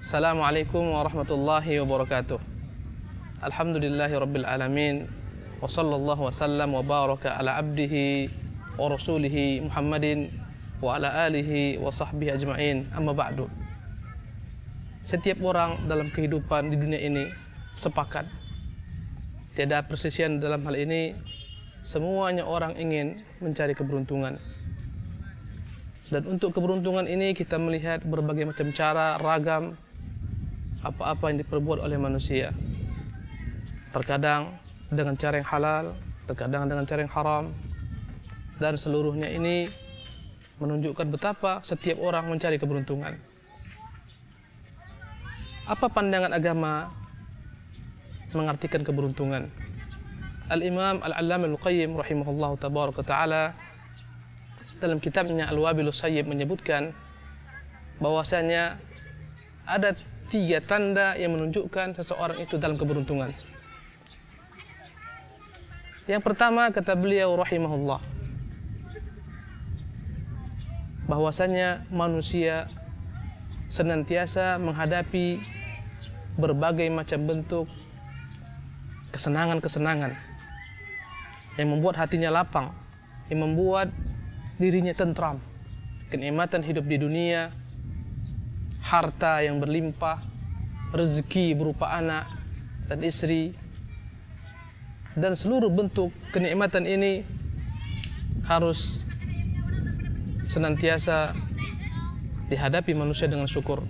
Assalamualaikum warahmatullahi wabarakatuh. Alhamdulillahi rabbil alamin. Wa sallallahu wasallam wa baraka ala abdihi wa rasulihi Muhammadin wa ala alihi wa sahbihi ajma'in. Amma ba'du. Setiap orang dalam kehidupan di dunia ini sepakat, tiada persisian dalam hal ini. Semuanya orang ingin mencari keberuntungan. Dan untuk keberuntungan ini kita melihat berbagai macam cara, ragam apa-apa yang diperbuat oleh manusia. Terkadang dengan cara yang halal, terkadang dengan cara yang haram. Dan seluruhnya ini menunjukkan betapa setiap orang mencari keberuntungan. Apa pandangan agama mengartikan keberuntungan? Al-Imam Al-Allamah Al-Qayyim rahimahullah tabaraka ta'ala dalam kitabnya Al-Wabilus Sayyib menyebutkan bahwasanya ada 3 tanda yang menunjukkan seseorang itu dalam keberuntungan. Yang pertama, kata beliau rahimahullah, bahwasanya manusia senantiasa menghadapi berbagai macam bentuk kesenangan-kesenangan yang membuat hatinya lapang, yang membuat dirinya tentram. Kenikmatan hidup di dunia, harta yang berlimpah, rezeki berupa anak dan istri, dan seluruh bentuk kenikmatan ini harus senantiasa dihadapi manusia dengan syukur.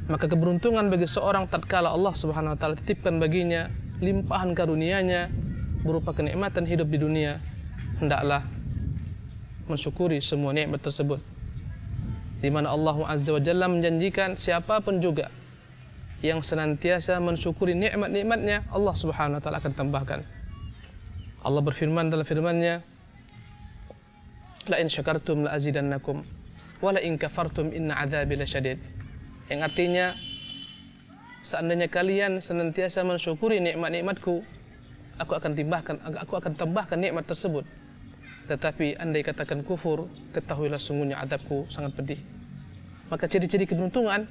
Maka keberuntungan bagi seorang tatkala Allah Subhanahu wa taala titipkan baginya limpahan karunia-Nya berupa kenikmatan hidup di dunia, hendaklah mensyukuri semua nikmat tersebut. Di mana Allah Azza wa Jalla menjanjikan siapapun juga yang senantiasa mensyukuri nikmat-nikmatnya, Allah Subhanahu wa taala akan tambahkan. Allah berfirman dalam firman-Nya, la in syakartum la azidannakum wa la in kafartum inna adzabi lasyadid. Yang artinya, seandainya kalian senantiasa mensyukuri nikmat-nikmatku, aku akan tambahkan nikmat tersebut. Tetapi andai katakan kufur, ketahuilah sungguhnya azabku sangat pedih. Maka ciri-ciri keberuntungan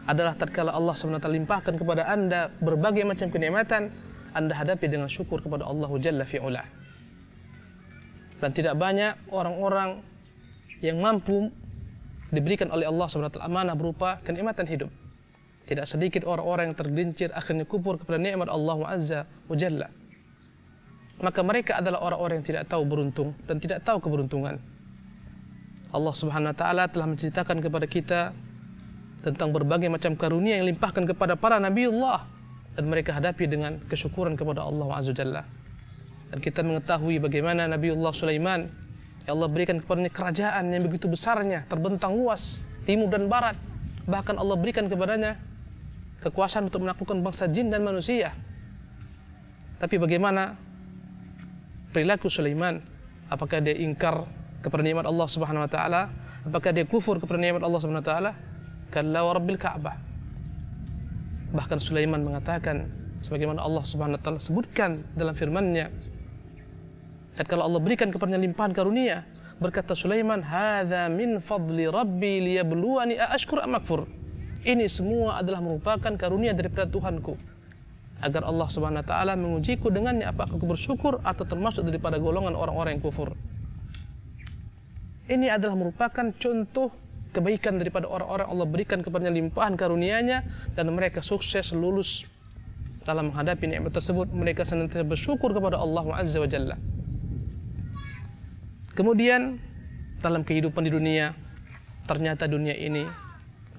adalah tatkala Allah SWT limpahkan kepada anda berbagai macam kenikmatan, anda hadapi dengan syukur kepada Allah Jalla fi'ula. Dan tidak banyak orang-orang yang mampu diberikan oleh Allah SWT amanah berupa kenikmatan hidup. Tidak sedikit orang-orang yang tergelincir akhirnya kufur kepada nikmat Allah Azza wa Jalla. Maka mereka adalah orang-orang yang tidak tahu beruntung dan tidak tahu keberuntungan. Allah Subhanahu wa taala telah menceritakan kepada kita tentang berbagai macam karunia yang limpahkan kepada para nabiullah, dan mereka hadapi dengan kesyukuran kepada Allah Azza wa Jalla. Dan kita mengetahui bagaimana Nabiullah Sulaiman, yang Allah berikan kepadanya kerajaan yang begitu besarnya, terbentang luas timur dan barat. Bahkan Allah berikan kepadanya kekuasaan untuk menaklukkan bangsa jin dan manusia. Tapi bagaimana perilaku Sulaiman? Apakah dia ingkar kepada nikmat Allah Subhanahu wa taala? Apakah dia kufur kepada nikmat Allah Subhanahu wa taala? Kalla wa rabbil Ka'bah. Bahkan Sulaiman mengatakan sebagaimana Allah Subhanahu wa taala sebutkan dalam firman-Nya, tatkala Allah berikan kepadanya limpahan karunia, berkata Sulaiman, "Hadza min fadli rabbi liyabluwani aashkur am akfur." Ini semua adalah merupakan karunia daripada Tuhanku, agar Allah Subhanahu wa taala mengujiku dengannya, apakah aku bersyukur atau termasuk daripada golongan orang-orang yang kufur. Ini adalah merupakan contoh kebaikan daripada orang-orang Allah berikan kepadanya limpahan karunia-Nya, dan mereka sukses lulus dalam menghadapi nikmat tersebut. Mereka senantiasa bersyukur kepada Allah Azza wa Jalla. Kemudian dalam kehidupan di dunia, ternyata dunia ini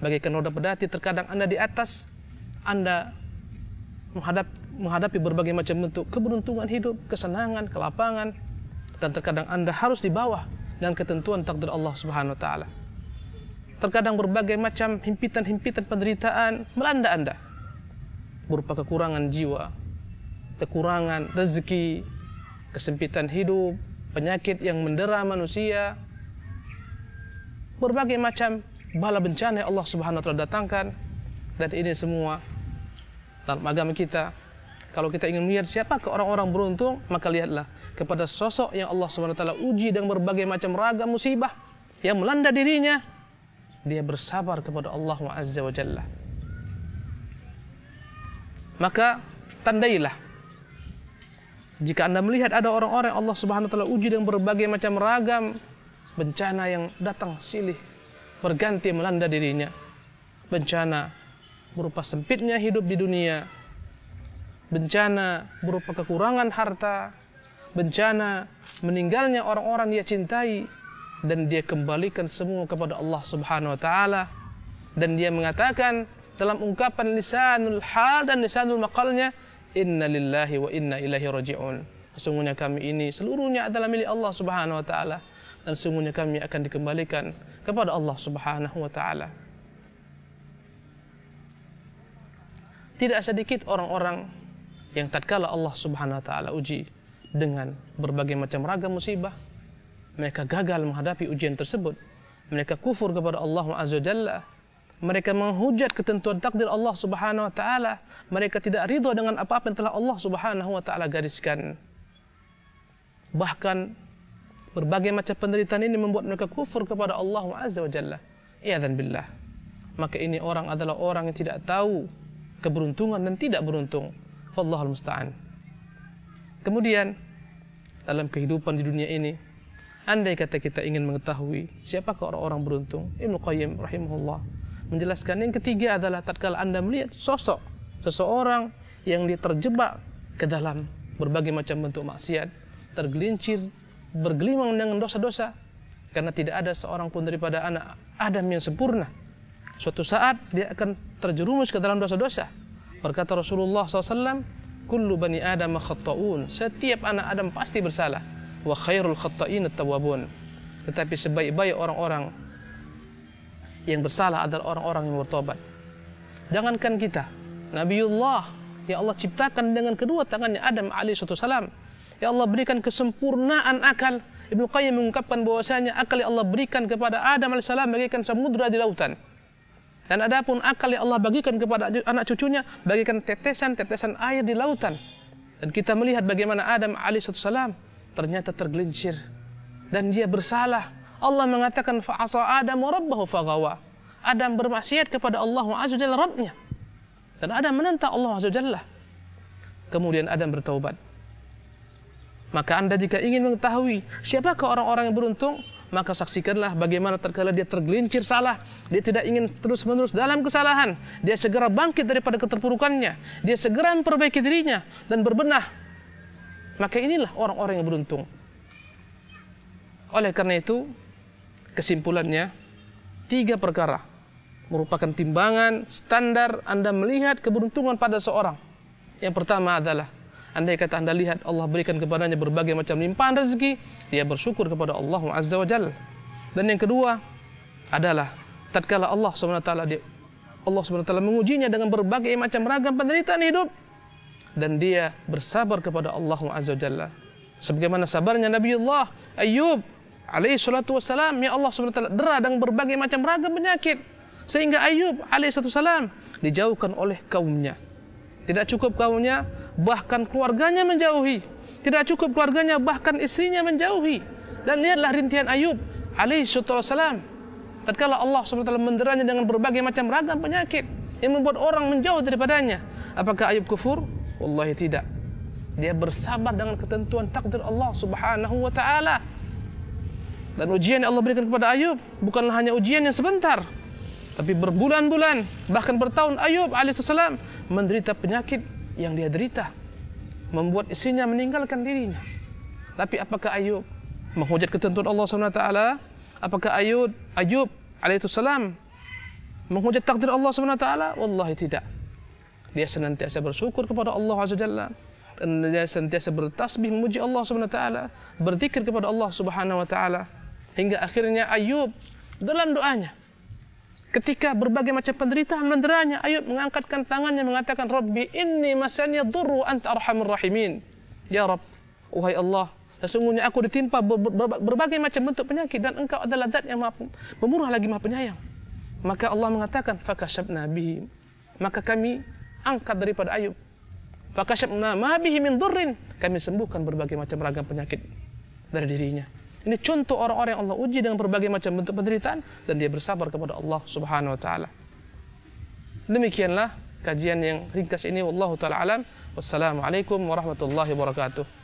bagaikan roda pedati. Terkadang anda di atas, anda menghadapi berbagai macam bentuk keberuntungan hidup, kesenangan, kelapangan, dan terkadang anda harus di bawah dengan ketentuan takdir Allah Subhanahu wa taala. Terkadang berbagai macam himpitan-himpitan penderitaan melanda anda, berupa kekurangan jiwa, kekurangan rezeki, kesempitan hidup, penyakit yang mendera manusia, berbagai macam bala bencana yang Allah Subhanahu wa taala datangkan. Dan ini semua dalam agama kita, kalau kita ingin melihat siapakah orang-orang beruntung, maka lihatlah kepada sosok yang Allah Subhanahu wa taala uji dengan berbagai macam ragam musibah yang melanda dirinya, dia bersabar kepada Allah Azza wa Jalla. Maka tandailah jika Anda melihat ada orang-orang Allah Subhanahu wa taala uji dengan berbagai macam ragam bencana yang datang silih berganti melanda dirinya. Bencana berupa sempitnya hidup di dunia, bencana berupa kekurangan harta, bencana meninggalnya orang-orang dia cintai, dan dia kembalikan semua kepada Allah Subhanahu wa taala, dan dia mengatakan dalam ungkapan lisanul hal dan lisanul maqalnya, inna lillahi wa inna ilaihi raji'un. Sesungguhnya kami ini seluruhnya adalah milik Allah Subhanahu wa taala, dan sesungguhnya kami akan dikembalikan kepada Allah Subhanahu wa taala. Tidak sedikit orang-orang yang tatkala Allah Subhanahu wa taala uji dengan berbagai macam ragam musibah, mereka gagal menghadapi ujian tersebut. Mereka kufur kepada Allah Azza wa Jalla. Mereka menghujat ketentuan takdir Allah Subhanahu wa taala. Mereka tidak ridha dengan apa-apa yang telah Allah Subhanahu wa taala gariskan. Bahkan berbagai macam penderitaan ini membuat mereka kufur kepada Allah Azza wa Jalla. I'adzan billah. Maka ini orang adalah orang yang tidak tahu keberuntungan dan tidak beruntung. Wallahul musta'an. Kemudian dalam kehidupan di dunia ini, andai kata kita ingin mengetahui siapakah orang-orang beruntung, Ibnu Qayyim rahimahullah menjelaskan yang ketiga adalah tatkala Anda melihat sosok seseorang yang dia terjebak ke dalam berbagai macam bentuk maksiat, tergelincir, bergelimang dengan dosa-dosa, karena tidak ada seorang pun daripada anak Adam yang sempurna. Suatu saat dia akan terjerumus ke dalam dosa-dosa. Berkata Rasulullah SAW, kullu bani Adam khatta'un, setiap anak Adam pasti bersalah. Wa khairul khatta'in at-tawwabun, tetapi sebaik-baik orang-orang yang bersalah adalah orang-orang yang bertobat. Jangankan kita, Nabiullah yang Allah ciptakan dengan kedua tangannya, Adam alaihissalam, ya Allah berikan kesempurnaan akal. Ibnu Qayyim mengungkapkan bahwasanya akal yang Allah berikan kepada Adam alaihissalam bagaikan samudra di lautan. Dan adapun akal yang Allah bagikan kepada anak cucunya bagaikan tetesan-tetesan air di lautan. Dan kita melihat bagaimana Adam alaihissalam ternyata tergelincir dan dia bersalah. Allah mengatakan fa'asa Adam rabbahu faghawa. Adam bermaksiat kepada Allah Azza wa Jalla Rabbnya. Dan Adam menentang Allah Azza wa Jalla. Kemudian Adam bertaubat. Maka Anda jika ingin mengetahui siapakah orang-orang yang beruntung, maka saksikanlah bagaimana tatkala dia tergelincir salah, dia tidak ingin terus-menerus dalam kesalahan, dia segera bangkit daripada keterpurukannya, dia segera memperbaiki dirinya dan berbenah. Maka inilah orang-orang yang beruntung. Oleh karena itu, kesimpulannya, 3 perkara merupakan timbangan standar Anda melihat keberuntungan pada seorang. Yang pertama adalah, andai kata Anda lihat Allah berikan kepadanya berbagai macam limpahan rezeki, dia bersyukur kepada Allah Azza wa Jalla. Dan yang kedua adalah tatkala Allah SWT mengujinya dengan berbagai macam ragam penderitaan hidup, dan dia bersabar kepada Allah Azza wa Jalla. Sebagaimana sabarnya Nabiullah Ayyub alaihi salatu wassalam, ya Allah SWT dera dengan berbagai macam ragam penyakit, sehingga Ayyub alaihi salatu wassalam dijauhkan oleh kaumnya. Tidak cukup kaumnya, bahkan keluarganya menjauhi. Tidak cukup keluarganya, bahkan istrinya menjauhi. Dan lihatlah rintihan Ayyub alaihi salatu wassalam tatkala Allah SWT menderanya dengan berbagai macam ragam penyakit yang membuat orang menjauh daripadanya. Apakah Ayyub kufur? Wallahi tidak. Dia bersabar dengan ketentuan takdir Allah Subhanahu wa taala. Dan ujian yang Allah berikan kepada Ayyub bukanlah hanya ujian yang sebentar, tapi berbulan-bulan, bahkan bertahun Ayyub alaihissalam menderita penyakit yang dia derita, membuat istrinya meninggalkan dirinya. Tapi apakah Ayyub menghujat ketentuan Allah SWT? Apakah Ayyub alaihissalam menghujat takdir Allah SWT? Wallahi tidak. Dia senantiasa bersyukur kepada Allah Azza wa Jalla, dan dia senantiasa bertasbih memuji Allah SWT, berzikir kepada Allah Subhanahu wa taala, hingga akhirnya Ayyub dalam doanya ketika berbagai macam penderitaan menderanya, Ayyub mengangkatkan tangannya mengatakan, Rabbi inni masani dhurru anta arhamur rahimin. Ya Rabb, wahai Allah, sesungguhnya aku ditimpa berbagai macam bentuk penyakit, dan engkau adalah zat yang maha pemurah lagi maha penyayang. Maka Allah mengatakan fakashafna bihi, maka kami angkat daripada Ayyub, fakashafna ma bihi min dhurrin, kami sembuhkan berbagai macam ragam penyakit dari dirinya. Ini contoh orang-orang yang Allah uji dengan berbagai macam bentuk penderitaan dan dia bersabar kepada Allah Subhanahu wa taala. Demikianlah kajian yang ringkas ini, wallahu taala alam. Wassalamualaikum warahmatullahi wabarakatuh.